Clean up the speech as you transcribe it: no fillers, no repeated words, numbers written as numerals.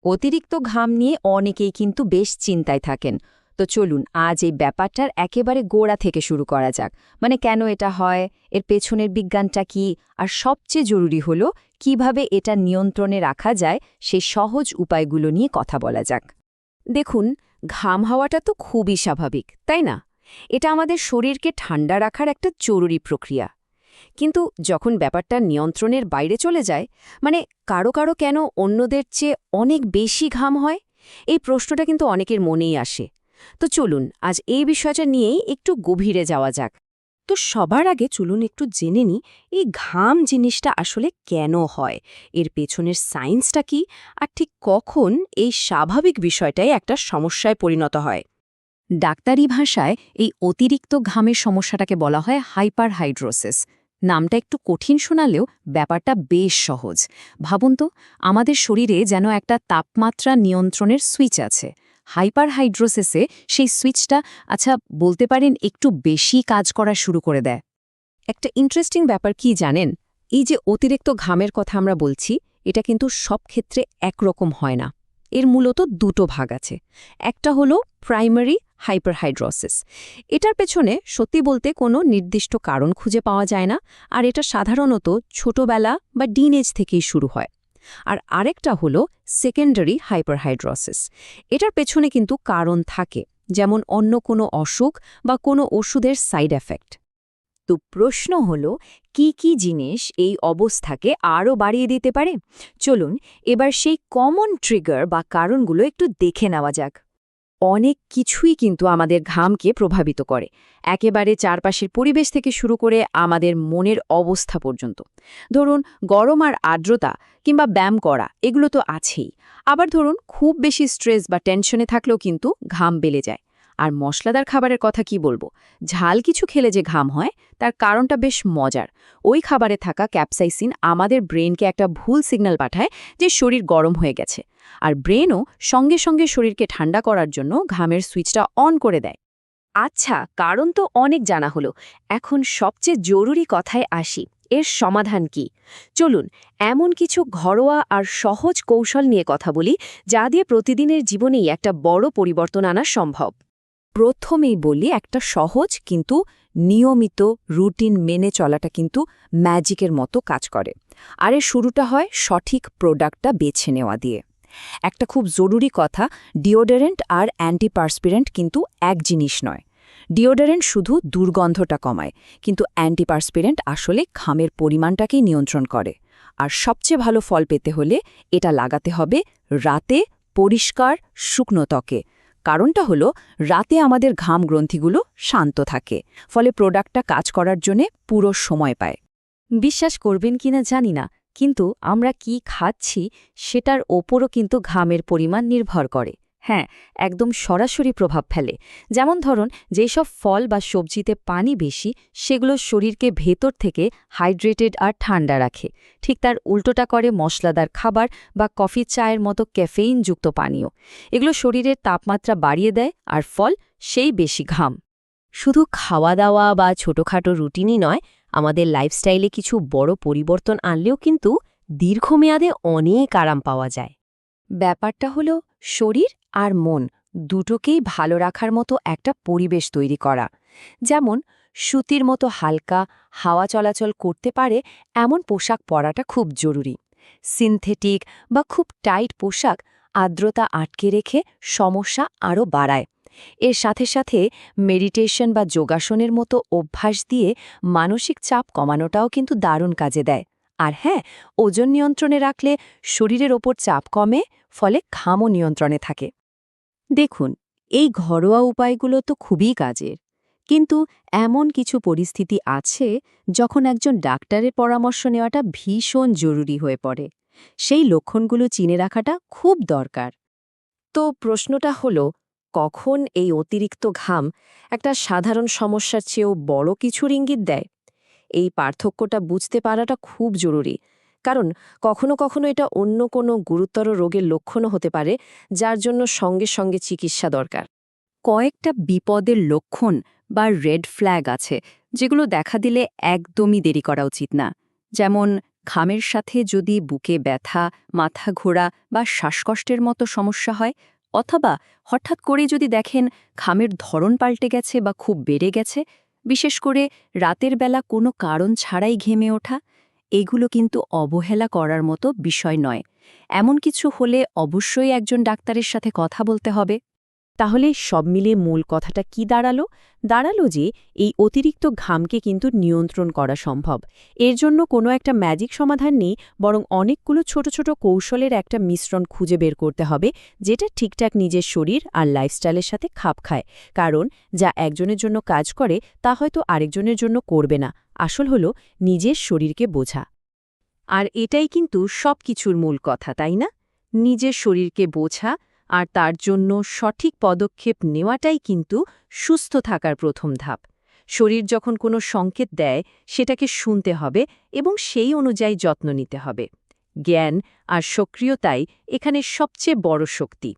অতিরিক্ত ঘাম নিয়ে অনেকেই কিন্তু বেশ চিন্তায় থাকেন। তো চলুন আজ এই ব্যাপারটার একেবারে গোড়া থেকে শুরু করা যাক। মানে কেন এটা হয়, এর পেছনের বিজ্ঞানটা কি, আর সবচেয়ে জরুরি হলো কিভাবে এটা নিয়ন্ত্রণে রাখা যায় সেই সহজ উপায়গুলো নিয়ে কথা বলা যাক। দেখুন, ঘাম হওয়াটা তো খুবই স্বাভাবিক, তাই না? এটা আমাদের শরীরকে ঠান্ডা রাখার একটা জরুরি প্রক্রিয়া। কিন্তু যখন ব্যাপারটা নিয়ন্ত্রণের বাইরে চলে যায়, মানে কারো কারো কেন অন্যদের চেয়ে অনেক বেশি ঘাম হয়, এই প্রশ্নটা কিন্তু অনেকের মনেই আসে। তো চলুন আজ এই বিষয়টা নিয়েই একটু গভীরে যাওয়া যাক। তো সবার আগে চলুন একটু জেনে নিই এই ঘাম জিনিসটা আসলে কেন হয়, এর পেছনের সায়েন্সটা কি, আর ঠিক কখন এই স্বাভাবিক বিষয়টাই একটা সমস্যায় পরিণত হয়। ডাক্তারি ভাষায় এই অতিরিক্ত ঘামের সমস্যাটাকে বলা হয় হাইপারহাইড্রোসিস। নামটা একটু কঠিন শোনালেও ব্যাপারটা বেশ সহজ। ভাবুন তো, আমাদের শরীরে যেন একটা তাপমাত্রা নিয়ন্ত্রণের সুইচ আছে। হাইপারহাইড্রোসিসে সেই সুইচটা, আচ্ছা বলতে পারেন, একটু বেশি কাজ করা শুরু করে দেয়। একটা ইন্টারেস্টিং ব্যাপার কি জানেন, এই যে অতিরিক্ত ঘামের কথা আমরা বলছি, এটা কিন্তু সব ক্ষেত্রে একরকম হয় না। এর মূলত দুটো ভাগ আছে। একটা হলো প্রাইমারি হাইপারহাইড্রোসিস। এটার পেছনে সত্যি বলতে কোনো নির্দিষ্ট কারণ খুঁজে পাওয়া যায় না, আর এটা সাধারণত ছোটবেলা বা টিনেজ থেকেই শুরু হয়। আর আরেকটা হলো সেকেন্ডারি হাইপারহাইড্রোসিস। এটার পেছনে কিন্তু কারণ থাকে, যেমন অন্য কোনো অসুখ বা কোনো ওষুধের সাইড এফেক্ট। তো প্রশ্ন হলো, কি কি জিনিস এই অবস্থাকে আরও বাড়িয়ে দিতে পারে? চলুন এবার সেই কমন ট্রিগার বা কারণগুলো একটু দেখে নেওয়া যাক। অনেক কিছুই কিন্তু আমাদের ঘামকে প্রভাবিত করে, একেবারে চারপাশের পরিবেশ থেকে শুরু করে আমাদের মনের অবস্থা পর্যন্ত। ধরুন গরম আর আর্দ্রতা কিংবা ব্যায়াম করা, এগুলো তো আছেই। আবার ধরুন খুব বেশি স্ট্রেস বা টেনশনে থাকলেও কিন্তু ঘাম বেড়ে যায়। আর মশলাদার খাবারের কথা কি বলবো, ঝাল কিছু খেলে যে ঘাম হয় তার কারণটা বেশ মজার। ওই খাবারে থাকা ক্যাপসাইসিন আমাদের ব্রেনকে একটা ভুল সিগন্যাল পাঠায় যে শরীর গরম হয়ে গেছে, আর ব্রেনও সঙ্গে সঙ্গে শরীরকে ঠান্ডা করার জন্য ঘামের সুইচটা অন করে দেয়। আচ্ছা, কারণ তো অনেক জানা হলো। এখন সবচেয়ে জরুরি কথায় আসি, এর সমাধান কি? চলুন এমন কিছু ঘরোয়া আর সহজ কৌশল নিয়ে কথা বলি, যা দিয়ে প্রতিদিনের জীবনেই একটা বড় পরিবর্তন আনা সম্ভব। প্রথমেই বলি, একটা সহজ কিন্তু নিয়মিত রুটিন মেনে চলাটা কিন্তু ম্যাজিকের মতো কাজ করে। আর এর শুরুটা হয় সঠিক প্রোডাক্টটা বেছে নেওয়া দিয়ে। একটা খুব জরুরি কথা, ডিওডোরেন্ট আর অ্যান্টিপারস্পিরেন্ট কিন্তু এক জিনিস নয়। ডিওডোরেন্ট শুধু দুর্গন্ধটা কমায়, কিন্তু অ্যান্টিপারস্পিরেন্ট আসলে ঘামের পরিমাণটাকেই নিয়ন্ত্রণ করে। আর সবচেয়ে ভালো ফল পেতে হলে এটা লাগাতে হবে রাতে, পরিষ্কার শুকনো ত্বকে। কারণটা হলো, রাতে আমাদের ঘাম গ্রন্থিগুলো শান্ত থাকে, ফলে প্রোডাক্টটা কাজ করার জন্যে পুরো সময় পায়। বিশ্বাস করবেন কিনা জানি না, কিন্তু আমরা কি খাচ্ছি সেটার ওপরও কিন্তু ঘামের পরিমাণ নির্ভর করে। হ্যাঁ, একদম সরাসরি প্রভাব ফেলে। যেমন ধরুন, যেসব ফল বা সবজিতে পানি বেশি, সেগুলো শরীরকে ভেতর থেকে হাইড্রেটেড আর ঠান্ডা রাখে। ঠিক তার উল্টোটা করে মশলাদার খাবার বা কফি চায়ের মতো ক্যাফেইনযুক্ত পানীয়। এগুলো শরীরের তাপমাত্রা বাড়িয়ে দেয়, আর ফল সেই বেশি ঘাম। শুধু খাওয়া দাওয়া বা ছোটখাটো রুটিনই নয়, আমাদের লাইফস্টাইলে কিছু বড় পরিবর্তন আনলেও কিন্তু দীর্ঘমেয়াদে অনেক আরাম পাওয়া যায়। ব্যাপারটা হলো শরীর আর মন দুটোকেই ভালো রাখার মতো একটা পরিবেশ তৈরি করা। যেমন সুতির মতো হালকা, হাওয়া চলাচল করতে পারে এমন পোশাক পরাটা খুব জরুরি। সিনথেটিক বা খুব টাইট পোশাক আর্দ্রতা আটকে রেখে সমস্যা আরও বাড়ায়। এর সাথে সাথে মেডিটেশন বা যোগাসনের মতো অভ্যাস দিয়ে মানসিক চাপ কমানোটাও কিন্তু দারুণ কাজে দেয়। আর হ্যাঁ, ওজন নিয়ন্ত্রণে রাখলে শরীরের ওপর চাপ কমে, ফলে ঘামও নিয়ন্ত্রণে থাকে। দেখুন, এই ঘরোয়া উপায়গুলো তো খুবই কাজের, কিন্তু এমন কিছু পরিস্থিতি আছে যখন একজন ডাক্তারের পরামর্শ নেওয়াটা ভীষণ জরুরি হয়ে পড়ে। সেই লক্ষণগুলো চিনে রাখাটা খুব দরকার। তো প্রশ্নটা হলো, কখন এই অতিরিক্ত ঘাম একটা সাধারণ সমস্যার চেয়েও বড় কিছুর ইঙ্গিত দেয়? এই পার্থক্যটা বুঝতে পারাটা খুব জরুরি, কারণ কখনো কখনো এটা অন্য কোনো গুরুতর রোগের লক্ষণও হতে পারে, যার জন্য সঙ্গে সঙ্গে চিকিৎসা দরকার। কয়েকটা বিপদের লক্ষণ বা রেড ফ্ল্যাগ আছে, যেগুলো দেখা দিলে একদমই দেরি করা উচিত না। যেমন ঘামের সাথে যদি বুকে ব্যথা, মাথা ঘোরা বা শ্বাসকষ্টের মতো সমস্যা হয়, অথবা হঠাৎ করে যদি দেখেন ঘামের ধরন পাল্টে গেছে বা খুব বেড়ে গেছে, বিশেষ করে রাতের বেলা কোনো কারণ ছাড়াই ঘেমে ওঠা, এগুলো কিন্তু অবহেলা করার মতো বিষয় নয়। এমন কিছু হলে অবশ্যই একজন ডাক্তারের সাথে কথা বলতে হবে। তাহলে সব মিলিয়ে মূল কথাটা কি দাঁড়ালো যে এই অতিরিক্ত ঘামকে কিন্তু নিয়ন্ত্রণ করা সম্ভব। এর জন্য কোনো একটা ম্যাজিক সমাধান নেই, বরং অনেকগুলো ছোট ছোট কৌশলের একটা মিশ্রণ খুঁজে বের করতে হবে, যেটা ঠিকঠাক নিজের শরীর আর লাইফস্টাইলের সাথে খাপ খায়। কারণ যা একজনের জন্য কাজ করে তা হয়তো আরেকজনের জন্য করবে না। আসল হলো নিজের শরীরকে বোঝা। আর এটাই কিন্তু সবকিছুর মূল কথা, তাই না? নিজের শরীরকে বোঝা আর তার জন্য সঠিক পদক্ষেপ নেওয়াটাই কিন্তু সুস্থ থাকার প্রথম ধাপ। শরীর যখন কোনো সংকেত দেয়, সেটাকে শুনতে হবে এবং সেই অনুযায়ী যত্ন নিতে হবে। জ্ঞান আর সক্রিয়তাই এখানে সবচেয়ে বড় শক্তি।